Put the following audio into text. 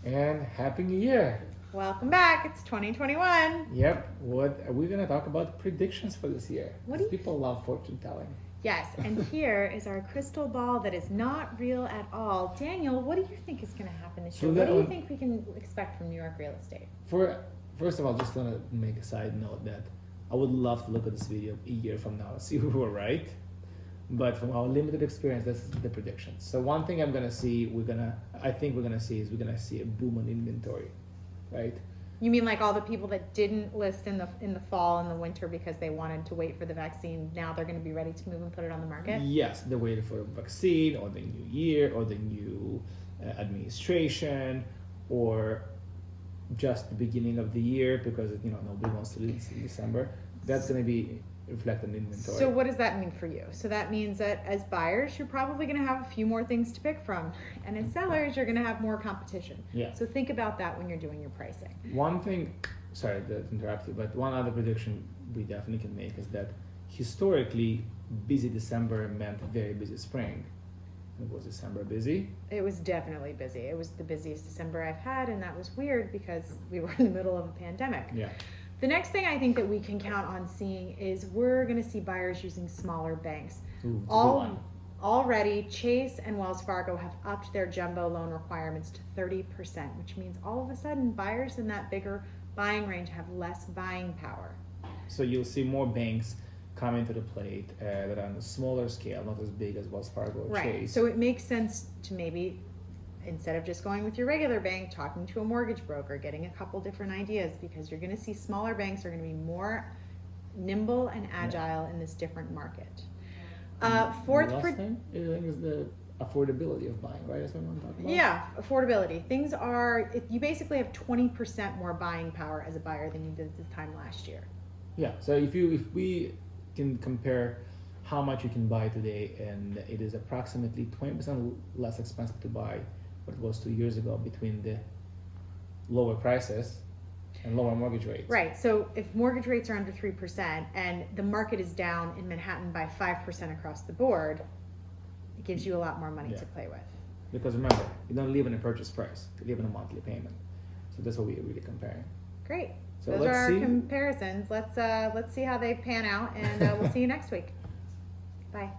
And Happy New Year! Welcome back. It's 2021. Yep, what we're gonna talk about predictions for this year. What do you- People love fortune telling. Yes, and here is our crystal ball that is not real at all. Daniel, what do you think is going to happen this year? What do you think we can expect from New York real estate? First of all, just wanna make a side note that I would love to look at this video a year from now and see if we were right. But from our limited experience, that's the predictions. So one thing I'm gonna see, I think we're gonna see a boom in inventory, right? You mean like all the people that didn't list in the fall and the winter because they wanted to wait for the vaccine, now they're going to be ready to move and put it on the market? Yes, they're waiting for a vaccine or the new year or the new administration or just the beginning of the year because nobody wants to leave in December. That's going to be reflected in inventory. So what does that mean for you? So that means that as buyers, you're probably going to have a few more things to pick from, and as sellers, you're going to have more competition. Yeah. So think about that when you're doing your pricing. One thing, sorry to interrupt you, but one other prediction we definitely can make is that historically, busy December meant very busy spring. Was December busy? It was definitely busy. It was the busiest December I've had, and that was weird because we were in the middle of a pandemic. Yeah. The next thing I think that we can count on seeing is we're going to see buyers using smaller banks. Ooh, it's a good one. Already, Chase and Wells Fargo have upped their jumbo loan requirements to 30%, which means all of a sudden buyers in that bigger buying range have less buying power. So you'll see more banks coming to the plate that are on a smaller scale, not as big as Wells Fargo or Right. Chase. So it makes sense to maybe, instead of just going with your regular bank, talking to a mortgage broker, getting a couple different ideas, because you're going to see smaller banks are going to be more nimble and agile in this different market. Fourth thing is the affordability of buying, right? That's what I'm talking about. Yeah, affordability. Things are, you basically have 20% more buying power as a buyer than you did this time last year. Yeah. So if we can compare how much you can buy today, and it is approximately 20% less expensive to buy what it was 2 years ago between the lower prices and lower mortgage rates. Right. So if mortgage rates are under 3% and the market is down in Manhattan by 5% across the board, it gives you a lot more money to play with. Because remember, you don't live in a purchase price; you live in a monthly payment. So that's what we're really comparing. Great. So Those let's are our see. comparisons. Let's see how they pan out, and we'll see you next week. Bye.